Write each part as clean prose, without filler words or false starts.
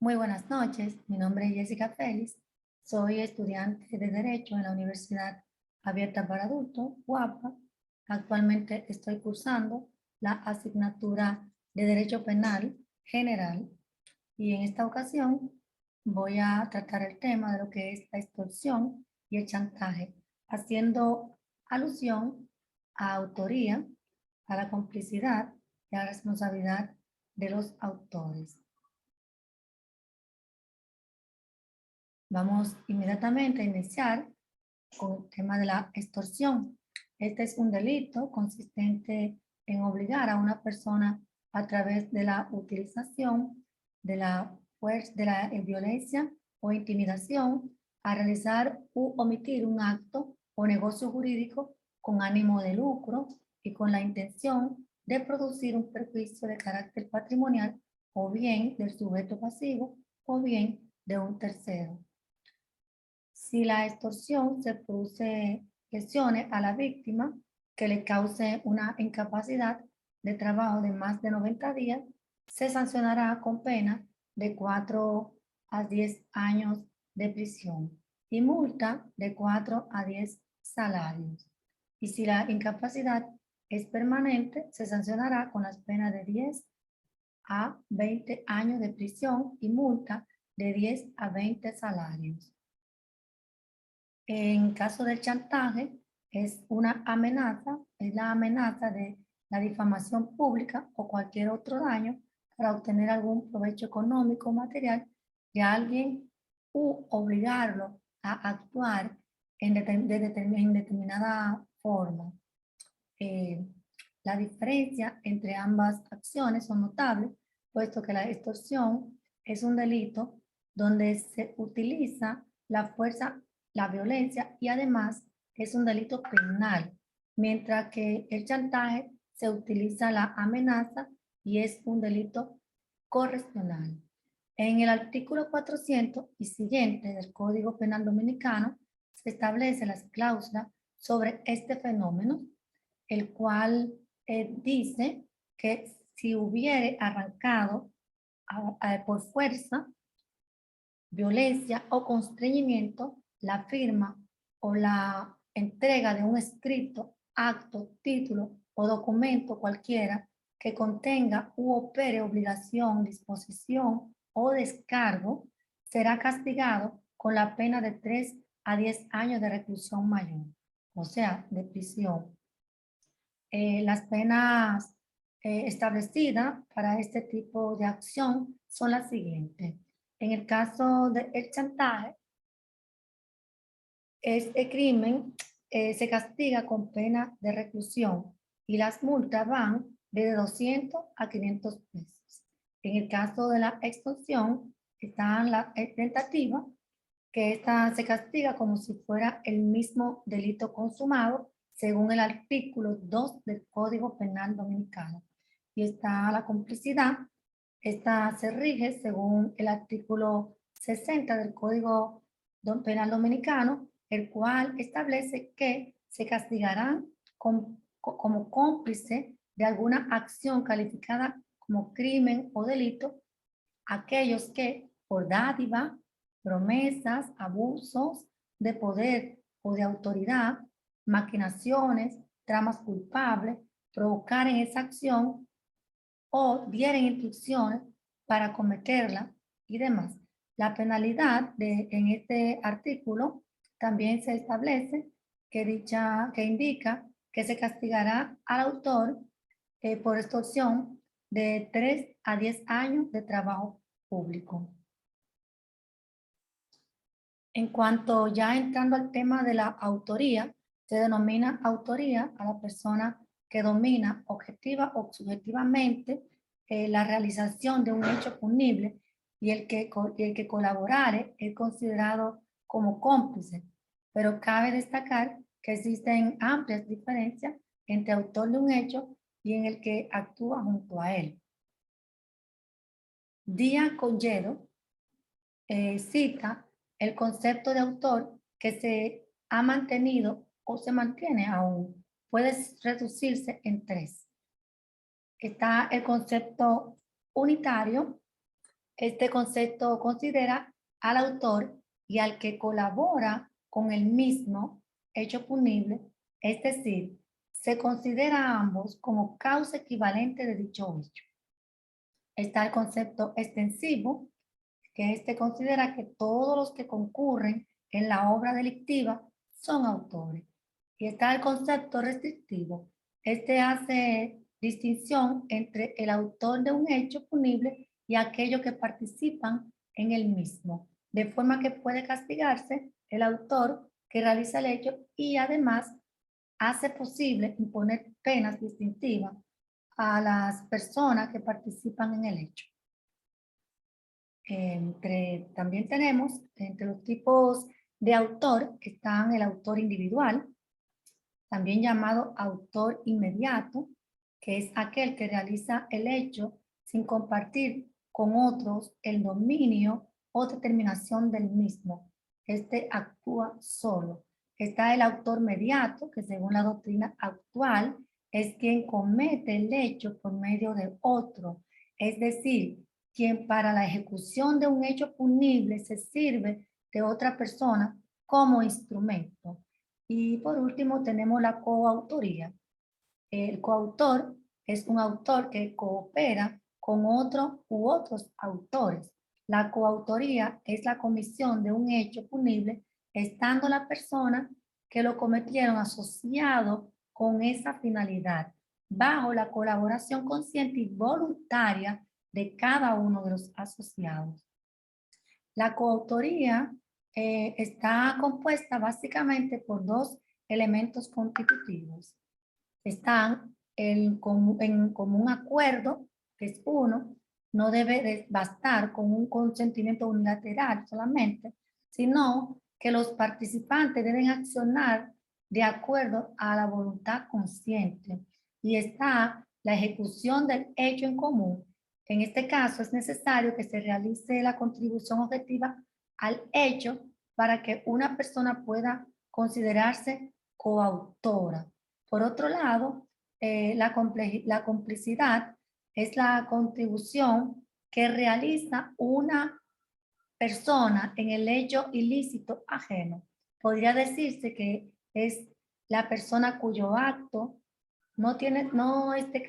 Muy buenas noches, mi nombre es Jessica Félix, soy estudiante de Derecho en la Universidad Abierta para Adultos, UAPA. Actualmente estoy cursando la asignatura de Derecho Penal General y en esta ocasión voy a tratar el tema de lo que es la extorsión y el chantaje, haciendo alusión a autoría, a la complicidad y a la responsabilidad de los autores. Vamos inmediatamente a iniciar con el tema de la extorsión. Este es un delito consistente en obligar a una persona a través de la utilización de la fuerza, de la violencia o intimidación a realizar u omitir un acto o negocio jurídico con ánimo de lucro y con la intención de producir un perjuicio de carácter patrimonial o bien del sujeto pasivo o bien de un tercero. Si la extorsión se produce lesiones a la víctima que le cause una incapacidad de trabajo de más de 90 días, se sancionará con pena de 4 a 10 años de prisión y multa de 4 a 10 salarios. Y si la incapacidad es permanente, se sancionará con las penas de 10 a 20 años de prisión y multa de 10 a 20 salarios. En caso del chantaje, es una amenaza, es la amenaza de la difamación pública o cualquier otro daño para obtener algún provecho económico o material de alguien u obligarlo a actuar en determinada forma. La diferencia entre ambas acciones son notables, puesto que la extorsión es un delito donde se utiliza la fuerza, la violencia y además es un delito penal, mientras que el chantaje se utiliza la amenaza y es un delito correccional. En el artículo 400 y siguiente del Código Penal Dominicano se establecen las cláusulas sobre este fenómeno, el cual dice que si hubiere arrancado por fuerza, violencia o constreñimiento, la firma o la entrega de un escrito, acto, título o documento cualquiera que contenga u opere obligación, disposición o descargo, será castigado con la pena de 3 a 10 años de reclusión mayor, o sea, de prisión. Las penas establecidas para este tipo de acción son las siguientes. En el caso del chantaje, este crimen se castiga con pena de reclusión y las multas van de 200 a 500 pesos. En el caso de la extorsión, está la tentativa, que esta se castiga como si fuera el mismo delito consumado según el artículo 2 del Código Penal Dominicano. Y está la complicidad, esta se rige según el artículo 60 del Código Penal Dominicano, el cual establece que se castigarán como cómplice de alguna acción calificada como crimen o delito aquellos que por dádiva, promesas, abusos de poder o de autoridad, maquinaciones, tramas culpables, provocaren esa acción o dieren instrucciones para cometerla y demás. La penalidad en este artículo también se establece que indica que se castigará al autor por extorsión de 3 a 10 años de trabajo público. En cuanto ya entrando al tema de la autoría, se denomina autoría a la persona que domina objetiva o subjetivamente la realización de un hecho punible y el que colaborare es considerado como cómplice. Pero cabe destacar que existen amplias diferencias entre autor de un hecho y en el que actúa junto a él. Díaz Collado cita el concepto de autor que se ha mantenido o se mantiene aún. Puede reducirse en 3. Está el concepto unitario, Este concepto considera al autor y al que colabora con el mismo hecho punible, es decir, se considera a ambos como causa equivalente de dicho hecho. Está el concepto extensivo, que este considera que todos los que concurren en la obra delictiva son autores. Y está el concepto restrictivo. Este hace distinción entre el autor de un hecho punible y aquellos que participan en el mismo, de forma que puede castigarse el autor que realiza el hecho y además hace posible imponer penas distintivas a las personas que participan en el hecho. También tenemos, entre los tipos de autor, están el autor individual, también llamado autor inmediato, que es aquel que realiza el hecho sin compartir con otros el dominio o determinación del mismo. Este actúa solo. Está el autor mediato, que según la doctrina actual es quien comete el hecho por medio de otro, es decir, quien para la ejecución de un hecho punible se sirve de otra persona como instrumento. Y por último tenemos la coautoría. El coautor es un autor que coopera con otro u otros autores. La coautoría es la comisión de un hecho punible estando la persona que lo cometieron asociado con esa finalidad, bajo la colaboración consciente y voluntaria de cada uno de los asociados. La coautoría está compuesta básicamente por dos elementos constitutivos. Están en común acuerdo, que es uno, no debe de bastar con un consentimiento unilateral solamente, sino que los participantes deben accionar de acuerdo a la voluntad consciente. Y está la ejecución del hecho en común. En este caso es necesario que se realice la contribución objetiva al hecho para que una persona pueda considerarse coautora. Por otro lado, la complicidad es la contribución que realiza una persona en el hecho ilícito ajeno. Podría decirse que es la persona cuyo acto no es de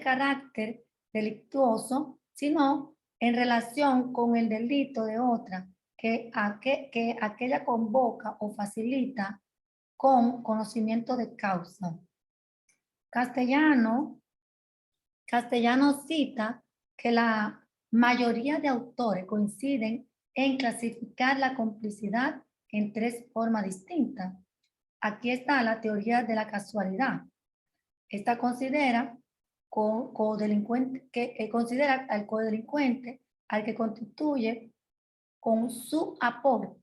carácter delictuoso, sino en relación con el delito de otra, que aquella convoca o facilita con conocimiento de causa. Castellano cita que la mayoría de autores coinciden en clasificar la complicidad en tres formas distintas. Aquí está la teoría de la casualidad. Esta considera considera al codelincuente al que contribuye con su aporte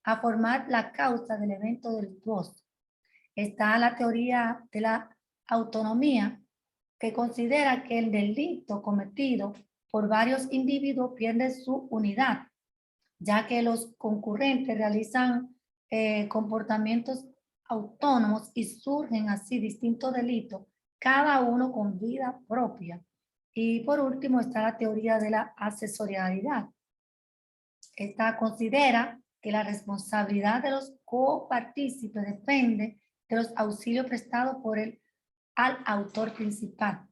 a formar la causa del evento delictuoso. Está la teoría de la autonomía, que considera que el delito cometido por varios individuos pierde su unidad, ya que los concurrentes realizan comportamientos autónomos y surgen así distintos delitos, cada uno con vida propia. Y por último está la teoría de la asesorialidad. Esta considera que la responsabilidad de los copartícipes depende de los auxilios prestados por al autor principal.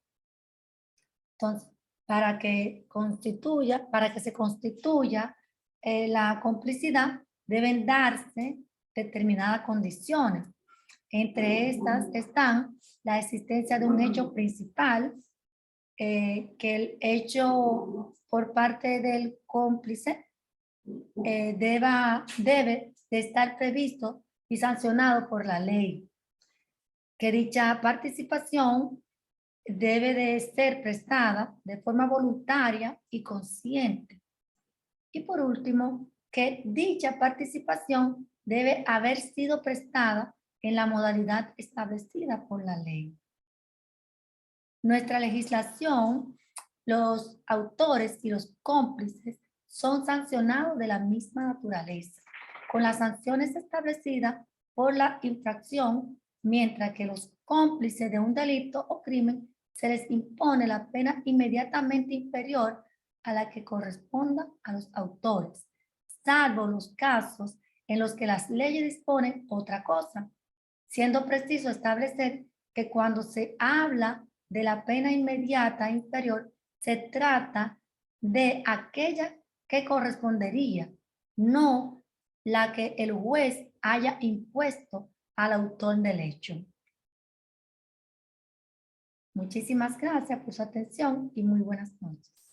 Entonces, para que se constituya la complicidad, deben darse determinadas condiciones. Entre estas están la existencia de un hecho principal, que el hecho por parte del cómplice debe de estar previsto y sancionado por la ley, que dicha participación debe de ser prestada de forma voluntaria y consciente. Y por último, que dicha participación debe haber sido prestada en la modalidad establecida por la ley. Nuestra legislación, los autores y los cómplices son sancionados de la misma naturaleza, con las sanciones establecidas por la infracción, mientras que los cómplices de un delito o crimen se les impone la pena inmediatamente inferior a la que corresponda a los autores, salvo los casos en los que las leyes disponen otra cosa, siendo preciso establecer que cuando se habla de la pena inmediata inferior, se trata de aquella que correspondería, no la que el juez haya impuesto al autor del hecho. Muchísimas gracias por su atención y muy buenas noches.